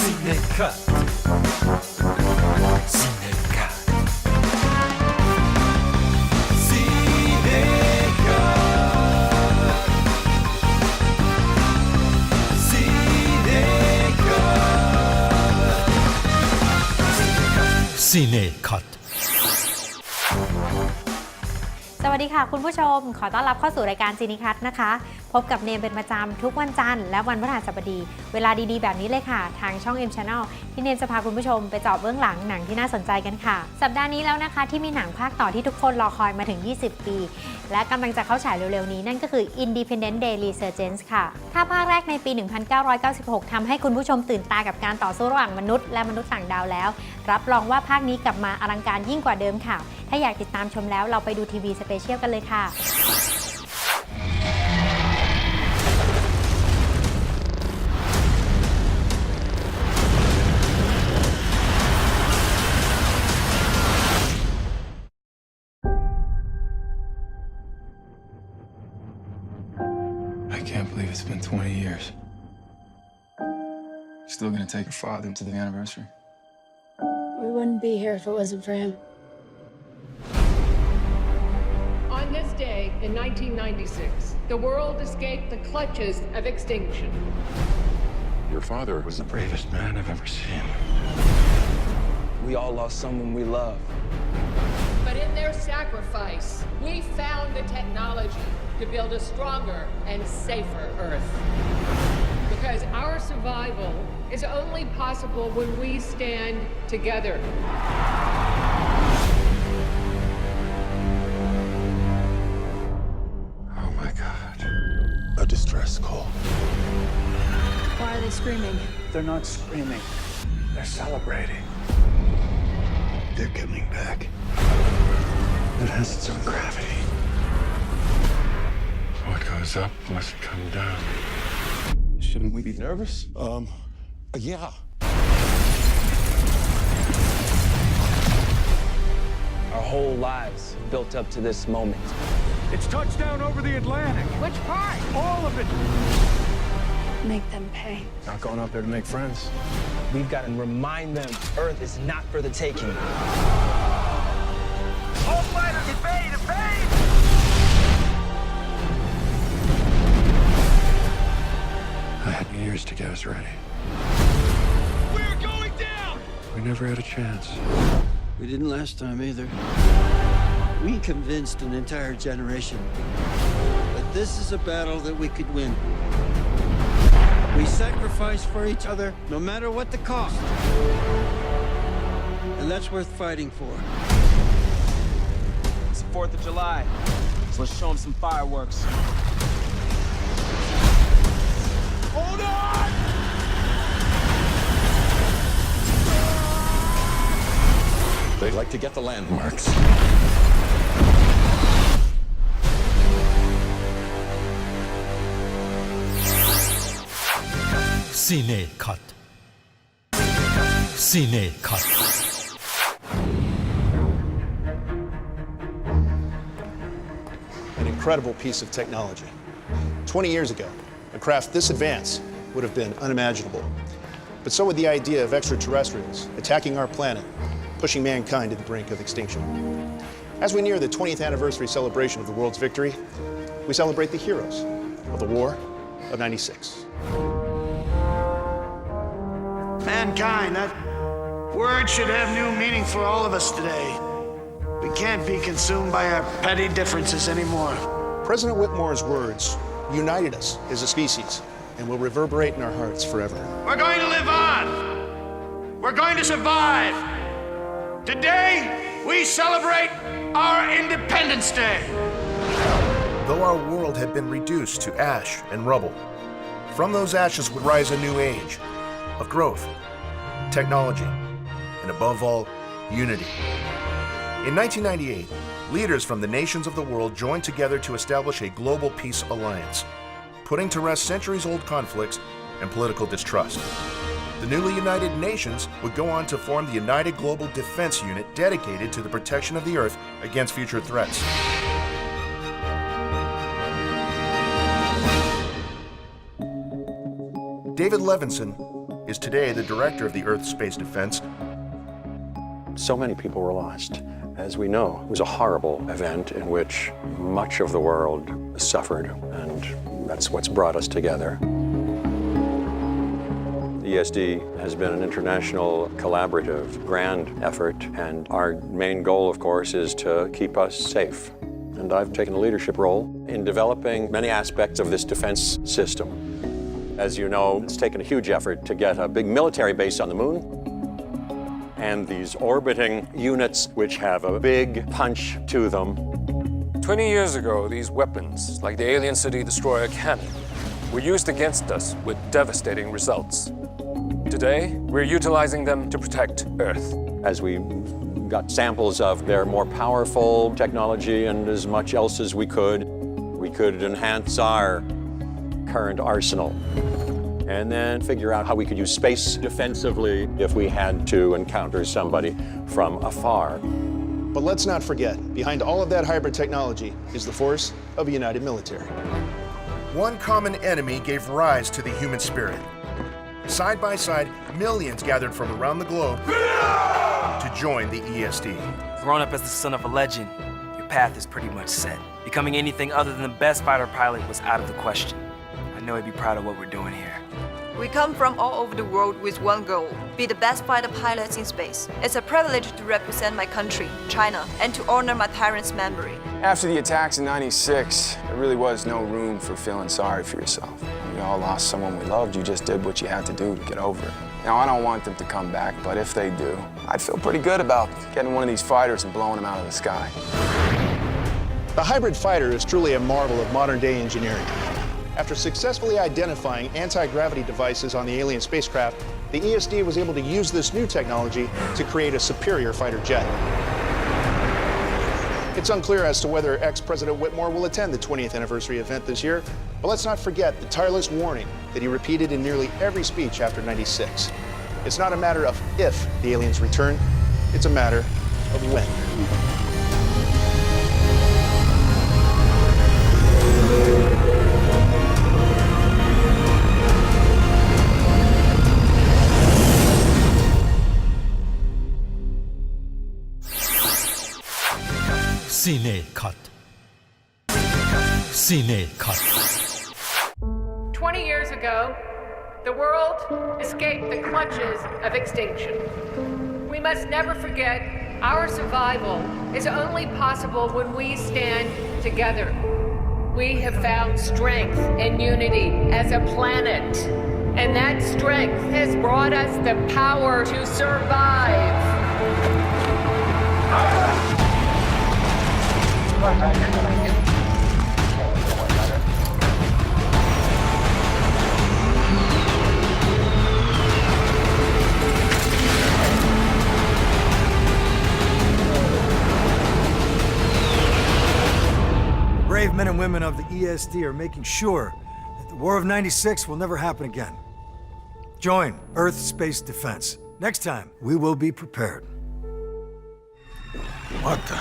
CineCut CineCut CineCut สวัสดีค่ะคุณผู้ชมขอต้อนรับเข้าสู่รายการ CineCut นะคะพบกับเนมเป็นประจำทุกวันจันทร์และวันพฤหัสบดีเวลาดีๆแบบนี้เลยค่ะทางช่อง M Channel ที่เนมจะพาคุณผู้ชมไปเจาะเบื้องหลังหนังที่น่าสนใจกันค่ะสัปดาห์นี้แล้วนะคะที่มีหนังภาคต่อที่ทุกคนรอคอยมาถึง20 ปีและกำลังจะเข้าฉายเร็วๆนี้นั่นก็คือ Independence Day Resurgence ค่ะถ้าภาคแรกในปี 1996 ทำให้คุณผู้ชมตื่นตากับการต่อสู้ระหว่างมนุษย์และมนุษย์ต่างดาวแล้วรับรองว่าภาคนี้กลับมาอลังการยิ่งกว่าเดิมค่ะถ้าอยากติดตามชมแล้วเราไปดูทีวีสเปเชียลกันเลยค่ะ I can't believe it's been 20 years. Still gonna take your father to the anniversary? We wouldn't be here if it wasn't for him. On this day in 1996, the world escaped the clutches of extinction. Your father was the bravest man I've ever seen. We all lost someone we love. But in their sacrifice, we found the technology to build a stronger and safer Earth. Because our survival is only possible when we stand together. Oh my God. A distress call. Why are they screaming? They're not screaming. They're celebrating. They're coming back. It has its own gravity. What goes up must come down. Shouldn't we be nervous? Yeah. Our whole lives built up to this moment. It's touchdown over the Atlantic. Which part? All of it. Make them pay. Not going up there to make friends. We've got to remind them Earth is not for the taking. All fighters, evade, evade! I had years to get us ready. We're going down! We never had a chance. We didn't last time either. We convinced an entire generation that this is a battle that we could win. We sacrifice for each other no matter what the cost. And that's worth fighting for. It's the 4th of July, so let's show them some fireworks. Hold on! They like to get the landmarks. CineCut CineCut An incredible piece of technology. 20 years ago, a craft this advanced would have been unimaginable. But so would the idea of extraterrestrials attacking our planet, pushing mankind to the brink of extinction. As we near the 20th anniversary celebration of the world's victory, we celebrate the heroes of the War of '96. Mankind, that word should have new meaning for all of us today. We can't be consumed by our petty differences anymore. President Whitmore's words united us as a species and will reverberate in our hearts forever. We're going to live on. We're going to survive. Today, we celebrate our Independence Day. Though our world had been reduced to ash and rubble, from those ashes would rise a new age of growth, technology, and above all, unity. In 1998, leaders from the nations of the world joined together to establish a global peace alliance, putting to rest centuries-old conflicts and political distrust. The newly united nations would go on to form the United Global Defense Unit dedicated to the protection of the Earth against future threats. David Levinson is today the director of the Earth Space Defense. So many people were lost. As we know, it was a horrible event in which much of the world suffered, and that's what's brought us together. The ESD has been an international collaborative grand effort, and our main goal, of course, is to keep us safe. And I've taken a leadership role in developing many aspects of this defense system. As you know, it's taken a huge effort to get a big military base on the moon, and these orbiting units which have a big punch to them. 20 years ago, these weapons, like the alien city destroyer cannon, were used against us with devastating results. Today, we're utilizing them to protect Earth. As we got samples of their more powerful technology and as much else as we could enhance our current arsenal. And then figure out how we could use space defensively if we had to encounter somebody from afar. But let's not forget, behind all of that hybrid technology is the force of a united military. One common enemy gave rise to the human spirit. Side by side, millions gathered from around the globe to join the ESD. Growing up as the son of a legend, your path is pretty much set. Becoming anything other than the best fighter pilot was out of the question. I know he'd be proud of what we're doing here. We come from all over the world with one goal: be the best fighter pilots in space. It's a privilege to represent my country, China, and to honor my parents' memory. After the attacks in '96, there really was no room for feeling sorry for yourself. We all lost someone we loved. You just did what you had to do to get over it. Now, I don't want them to come back, but if they do, I'd feel pretty good about getting one of these fighters and blowing them out of the sky. The hybrid fighter is truly a marvel of modern-day engineering. After successfully identifying anti-gravity devices on the alien spacecraft, the ESD was able to use this new technology to create a superior fighter jet. It's unclear as to whether ex-President Whitmore will attend the 20th anniversary event this year, but let's not forget the tireless warning that he repeated in nearly every speech after '96. It's not a matter of if the aliens return, it's a matter of when. CineCut. CineCut. 20 years ago, the world escaped the clutches of extinction. We must never forget our survival is only possible when we stand together. We have found strength and unity as a planet, and that strength has brought us the power to survive. Brave men and women of the ESD are making sure that the War of '96 will never happen again. Join Earth Space Defense. Next time, we will be prepared. What the?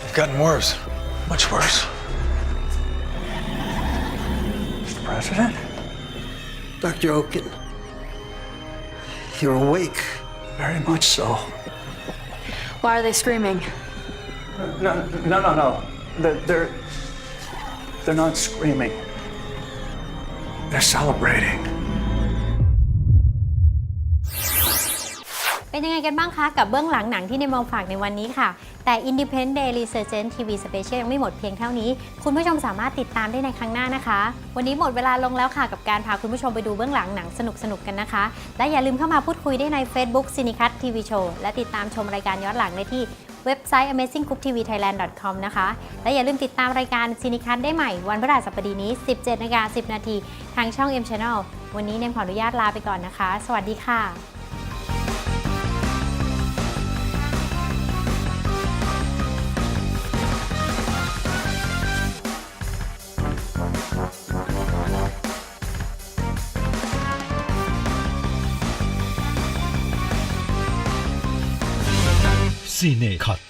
It's gotten worse. Much worse. Mr. President? Dr. Oken, you're awake. Very much so. Why are they screaming? No. They're not screaming. They're celebrating. เป็นยังไงกันบ้างคะกับเบื้องหลังหนังที่ในมองฝากในวันนี้ค่ะแต่ Independent Day Resurgence TV Special ยังไม่หมดเพียงเท่านี้คุณผู้ชมสามารถติดตามได้ในครั้งหน้านะคะวันนี้หมดเวลาลงแล้วค่ะกับการพาคุณผู้ชมไปดูเบื้องหลังหนังสนุกๆกันนะคะและอย่าลืมเข้ามาพูดคุยได้ใน Facebook CineCut TV Show และติดตามชมรายการย้อนหลังได้ที่เว็บไซต์ amazinggrouptvthailand.com นะคะและอย่าลืมติดตามรายการ CineCut ได้ใหม่วันพฤหัสบดีนี้ 17:10 น.ทางช่อง M Channel วันนี้เนมขออนุญาตลาไปก่อนนะคะสวัสดีค่ะCineCut